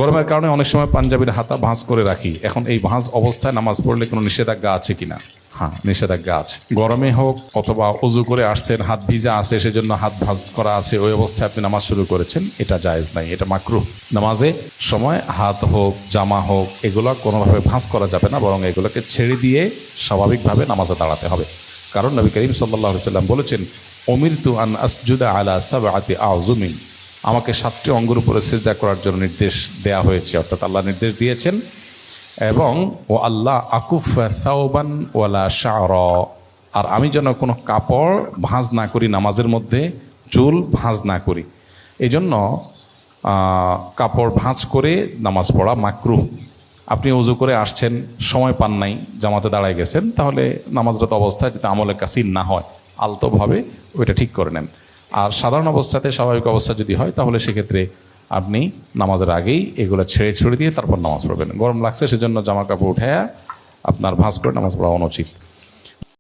গরমের কারণে অনেক সময় পাঞ্জাবির হাতা ভাঁজ করে রাখি। এখন এই ভাঁজ অবস্থায় নামাজ পড়লে কোনো নিষেধাজ্ঞা আছে কিনা? হ্যাঁ, নিষেধাজ্ঞা আছে। গরমে হোক অথবা অজু করে আসছেন, হাত ভিজা আছে, সেজন্য হাত ভাঁজ করা আছে, ওই অবস্থায় আপনি নামাজ শুরু করেছেন, এটা জায়েজ নাই, এটা মাকরুহ। নামাজে সময় হাত হোক জামা হোক এগুলো কোনোভাবে ভাঁজ করা যাবে না, বরং এগুলোকে ছেড়ে দিয়ে স্বাভাবিকভাবে নামাজে দাঁড়াতে হবে। কারণ নবী করিম সাল্লাল্লাহু আলাইহি ওয়াসাল্লাম বলেছেন, উমিরতু আন আসজুদা আলা সাবআতি আযুমিন, আমাকে 7টি অঙ্গের উপরে সিজদা করার জন্য নির্দেশ দেয়া হয়েছে, অর্থাৎ আল্লাহ নির্দেশ দিয়েছেন। এবং ও আল্লাহ আকুফ সাওবান ওয়ালা শা'রা, আর আমি যেন কোনো কাপড় ভাঁজ না করি, নামাজের মধ্যে চুল ভাঁজ না করি। এই জন্য কাপড় ভাঁজ করে নামাজ পড়া মাকরুহ। আপনি ওযু করে আসছেন, সময় পান নাই, জামাতে দাঁড়ায় গেছেন, তাহলে নামাজরত অবস্থায় যাতে আমলে কাসির না হয় আলতোভাবে ওইটা ঠিক করে নেন। আর সাধারণ অবস্থাতে, স্বাভাবিক অবস্থা যদি হয়, তাহলে সেক্ষেত্রে আপনি নামাজের আগেই এগুলো ছেড়ে দিয়ে তারপর নামাজ পড়বেন। গরম লাগছে সেজন্য জামা কাপড় উঠায়া আপনার ভাঁজ করে নামাজ পড়া অনুচিত।